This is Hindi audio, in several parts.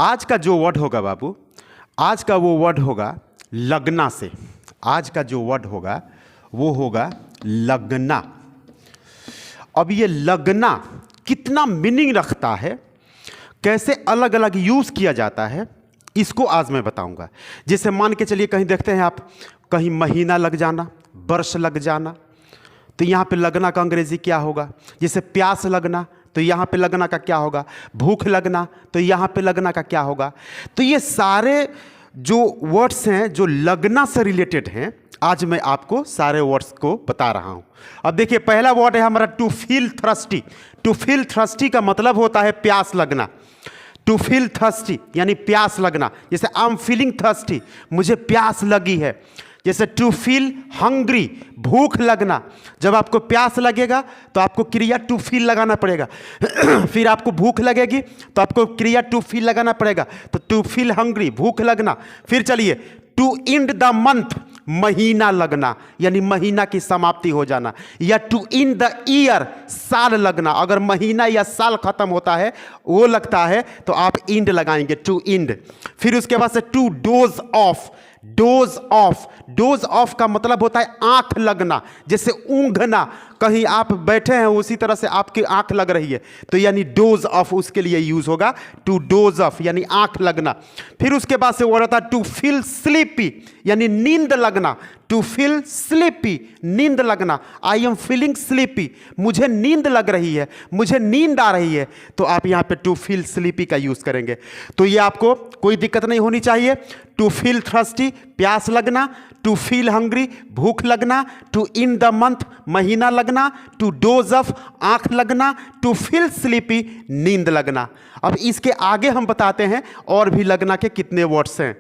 आज का जो वर्ड होगा बाबू, आज का वो वर्ड होगा लगना से। आज का जो वर्ड होगा वो होगा लगना। अब ये लगना कितना मीनिंग रखता है, कैसे अलग अलग यूज़ किया जाता है, इसको आज मैं बताऊंगा। जैसे मान के चलिए कहीं देखते हैं आप, कहीं महीना लग जाना, वर्ष लग जाना, तो यहाँ पे लगना का अंग्रेजी क्या होगा? जैसे प्यास लगना, तो यहाँ पे लगना का क्या होगा? भूख लगना, तो यहाँ पे लगना का क्या होगा? तो ये सारे जो वर्ड्स हैं जो लगना से रिलेटेड हैं, आज मैं आपको सारे वर्ड्स को बता रहा हूँ। अब देखिए, पहला वर्ड है हमारा to feel thirsty. To feel thirsty का मतलब होता है प्यास लगना। टू फील थर्स्टी यानी प्यास लगना। जैसे आई एम फीलिंग थर्स्टी, मुझे प्यास लगी है। जैसे टू फील हंग्री, भूख लगना। जब आपको प्यास लगेगा तो आपको क्रिया टू फील लगाना पड़ेगा। फिर आपको भूख लगेगी तो आपको क्रिया टू फील लगाना पड़ेगा। तो टू फील हंग्री, भूख लगना। फिर चलिए, टू एंड द मंथ, महीना लगना यानी महीना की समाप्ति हो जाना। या टू एंड द ईयर, साल लगना। अगर महीना या साल खत्म होता है, वो लगता है, तो आप एंड लगाएंगे, टू एंड। फिर उसके बाद से to doze off. Doze off, doze off का मतलब होता है आंख लगना। जैसे ऊँघना, कहीं आप बैठे हैं उसी तरह से आपकी आंख लग रही है, तो यानी डोज ऑफ उसके लिए यूज होगा, टू डोज ऑफ यानी आंख लगना। फिर उसके बाद से वो रहता है टू फील स्लीपी यानी नींद लगना। टू फील स्लीपी, नींद लगना। आई एम फीलिंग स्लीपी, मुझे नींद लग रही है, मुझे नींद आ रही है, तो आप यहाँ पे टू फील स्लीपी का यूज करेंगे। तो ये आपको कोई दिक्कत नहीं होनी चाहिए। टू फील थर्स्टी, प्यास लगना। टू फील हंग्री, भूख लगना। टू इन द मंथ, महीना लगना। टू डोज ऑफ, आंख लगना। टू फील स्लीपी, नींद लगना। अब इसके आगे हम बताते हैं और भी लगना के कितने वर्ड्स हैं।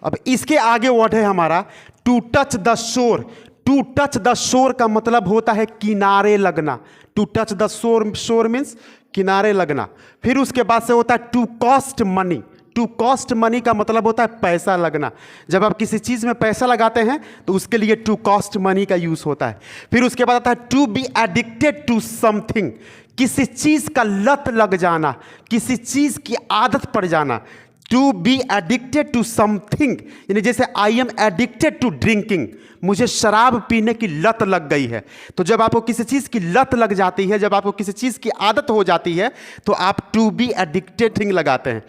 अब इसके आगे वर्ड है हमारा to touch the shore. To touch the shore का मतलब होता है किनारे लगना। टू टच द शोर, शोर मीन्स किनारे लगना। फिर उसके बाद से होता है to cost money. To cost money का मतलब होता है पैसा लगना। जब आप किसी चीज़ में पैसा लगाते हैं तो उसके लिए टू कॉस्ट मनी का यूज़ होता है। फिर उसके बाद आता है to be addicted to something, किसी चीज़ का लत लग जाना, किसी चीज़ की आदत पड़ जाना। To be addicted to something यानी जैसे I am addicted to drinking, मुझे शराब पीने की लत लग गई है। तो जब आपको किसी चीज़ की लत लग जाती है, जब आपको किसी चीज़ की आदत हो जाती है, तो आप टू बी एडिक्टेड थिंग लगाते हैं।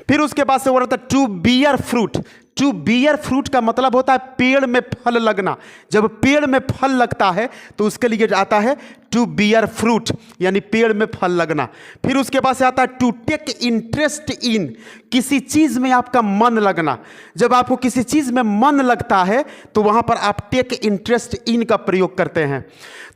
फिर उसके बाद से वो रहता है to bear fruit. To bear fruit का मतलब होता है पेड़ में फल लगना। जब पेड़ में फल लगता है तो उसके लिए आता है टू बियर फ्रूट यानी पेड़ में फल लगना। फिर उसके बाद से आता है टू टेक इंटरेस्ट इन, किसी चीज़ में आपका मन लगना। जब आपको किसी चीज़ में मन लगता है तो वहाँ पर आप टेक इंटरेस्ट इन का प्रयोग करते हैं।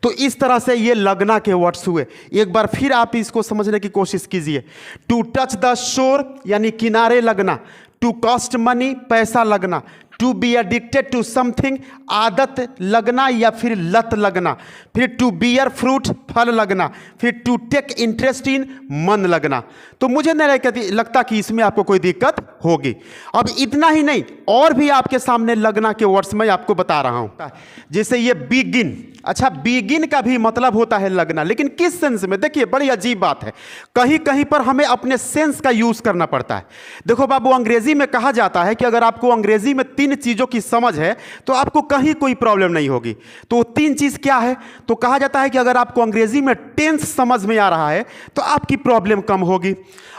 तो इस तरह से ये लगना के वर्ड्स हुए। एक बार फिर आप इसको समझने की कोशिश कीजिए। टू टच द शोर यानी किनारे लगना। टू कॉस्ट मनी, पैसा लगना। To be addicted to something, आदत लगना या फिर लत लगना। फिर टू बियर फ्रूट, फल लगना। फिर टू टेक इंटरेस्ट इन, मन लगना। तो मुझे नहीं लगता कि इसमें आपको कोई दिक्कत होगी। अब इतना ही नहीं, और भी आपके सामने लगना के वर्ड्स मैं आपको बता रहा हूं। जैसे ये बिगिन, अच्छा बिगिन का भी मतलब होता है लगना, लेकिन किस सेंस में? देखिए बड़ी अजीब बात है, कहीं कहीं पर हमें अपने सेंस का यूज करना पड़ता है। देखो बाबू, अंग्रेजी में कहा जाता है कि अगर आपको अंग्रेजी में 3 चीजों की समझ है तो आपको कहीं कोई प्रॉब्लम नहीं होगी। तो 3 चीज क्या है? तो कहा जाता है कि अगर आपको अंग्रेजी में टेंस समझ में आ रहा है तो आपकी प्रॉब्लम कम होगी।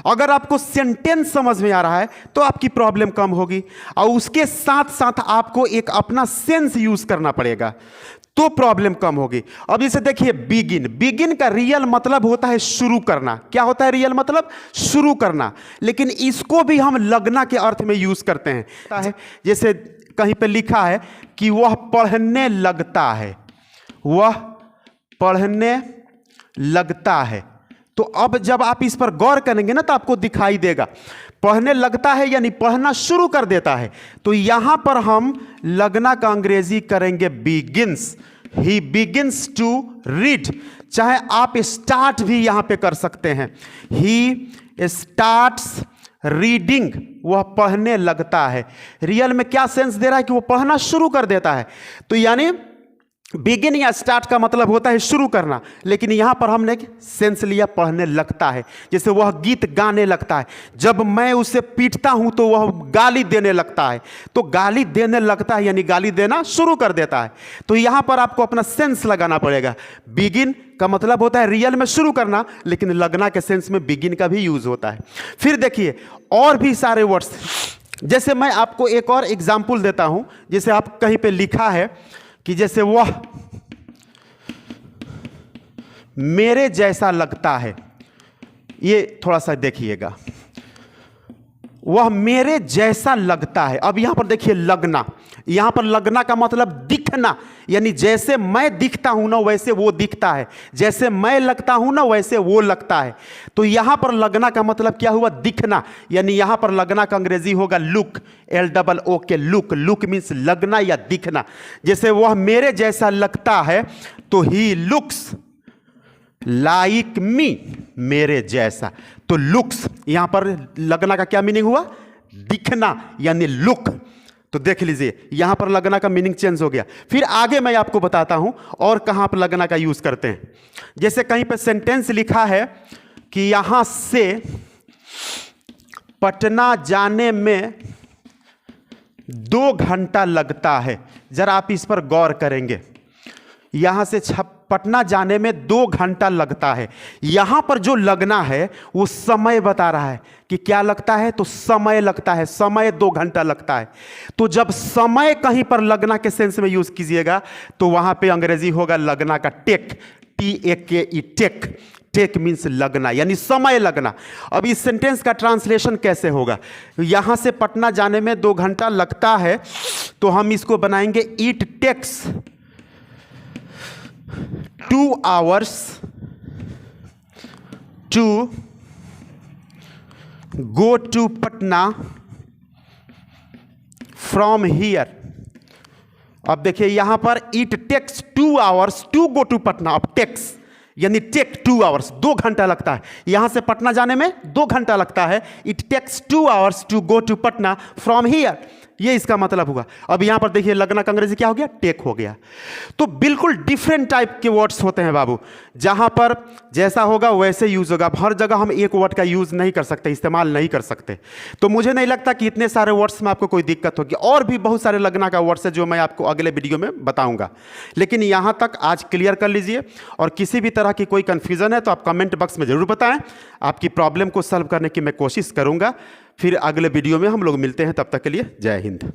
अगर आपको सेंटेंस समझ में आ रहा है तो आपकी प्रॉब्लम कम होगी। और उसके साथ साथ आपको एक अपना सेंस यूज करना पड़ेगा तो प्रॉब्लम कम होगी। अब इसे देखिए, बिगिन, बिगिन का रियल मतलब होता है शुरू करना। क्या होता है रियल मतलब? शुरू करना। लेकिन इसको भी हम लगना के अर्थ में यूज करते हैं। जैसे कहीं पे लिखा है कि वह पढ़ने लगता है, वह पढ़ने लगता है। तो अब जब आप इस पर गौर करेंगे ना तो आपको दिखाई देगा, पढ़ने लगता है यानी पढ़ना शुरू कर देता है। तो यहां पर हम लगना का अंग्रेजी करेंगे begins. He begins to read, चाहे आप स्टार्ट भी यहां पे कर सकते हैं। ही स्टार्ट्स रीडिंग, वह पढ़ने लगता है। रियल में क्या सेंस दे रहा है कि वो पढ़ना शुरू कर देता है। तो यानी बिगिन या स्टार्ट का मतलब होता है शुरू करना, लेकिन यहां पर हमने सेंस लिया पढ़ने लगता है। जैसे वह गीत गाने लगता है, जब मैं उसे पीटता हूं तो वह गाली देने लगता है। तो गाली देने लगता है यानी गाली देना शुरू कर देता है। तो यहां पर आपको अपना सेंस लगाना पड़ेगा। बिगिन का मतलब होता है रियल में शुरू करना, लेकिन लगना के सेंस में बिगिन का भी यूज होता है। फिर देखिए और भी सारे वर्ड्स, जैसे मैं आपको एक और एग्जाम्पल देता हूं। जैसे आप कहीं पे लिखा है कि जैसे वह मेरे जैसा लगता है, ये थोड़ा सा देखिएगा, वह मेरे जैसा लगता है। अब यहां पर देखिए लगना, यहां पर लगना का मतलब दिखना, यानी जैसे मैं दिखता हूं ना वैसे वो दिखता है, जैसे मैं लगता हूं ना वैसे वो लगता है। तो यहां पर लगना का मतलब क्या हुआ? दिखना। यानी यहां पर लगना का अंग्रेजी होगा लुक, LOO के लुक। लुक मीन्स लगना या दिखना। जैसे वह मेरे जैसा लगता है तो ही लुक्स लाइक मी, मेरे जैसा। तो लुक्स यहां पर लगना का क्या मीनिंग हुआ? दिखना यानी लुक। तो देख लीजिए यहां पर लगना का मीनिंग चेंज हो गया। फिर आगे मैं आपको बताता हूं और कहां पर लगना का यूज करते हैं। जैसे कहीं पर सेंटेंस लिखा है कि यहां से पटना जाने में 2 घंटा लगता है। जरा आप इस पर गौर करेंगे, यहां से पटना जाने में 2 घंटा लगता है। यहां पर जो लगना है वो समय बता रहा है कि क्या लगता है, तो समय लगता है, समय 2 घंटा लगता है। तो जब समय कहीं पर लगना के सेंस में यूज कीजिएगा तो वहां पे अंग्रेजी होगा लगना का take, TAKE, take. Take means लगना यानी समय लगना। अब इस सेंटेंस का ट्रांसलेशन कैसे होगा? यहां से पटना जाने में 2 घंटा लगता है, तो हम इसको बनाएंगे it takes 2 hours to go to Patna from here। अब देखिए यहां पर it takes 2 hours to go to Patna। अब टेक्स यानी टेक 2 hours, 2 घंटा लगता है। यहां से पटना जाने में 2 घंटा लगता है। It takes 2 hours to go to Patna from here, ये इसका मतलब हुआ। अब यहां पर देखिए लगना का अंग्रेजी क्या हो गया? टेक हो गया। तो बिल्कुल डिफरेंट टाइप के वर्ड्स होते हैं बाबू, जहां पर जैसा होगा वैसे यूज होगा। हर जगह हम एक वर्ड का यूज नहीं कर सकते, इस्तेमाल नहीं कर सकते। तो मुझे नहीं लगता कि इतने सारे वर्ड्स में आपको कोई दिक्कत होगी। और भी बहुत सारे लगना का वर्ड्स है जो मैं आपको अगले वीडियो में बताऊंगा, लेकिन यहां तक आज क्लियर कर लीजिए। और किसी भी तरह की कोई कंफ्यूजन है तो आप कमेंट बॉक्स में जरूर बताएं, आपकी प्रॉब्लम को सॉल्व करने की मैं कोशिश करूंगा। फिर अगले वीडियो में हम लोग मिलते हैं, तब तक के लिए जय हिंद।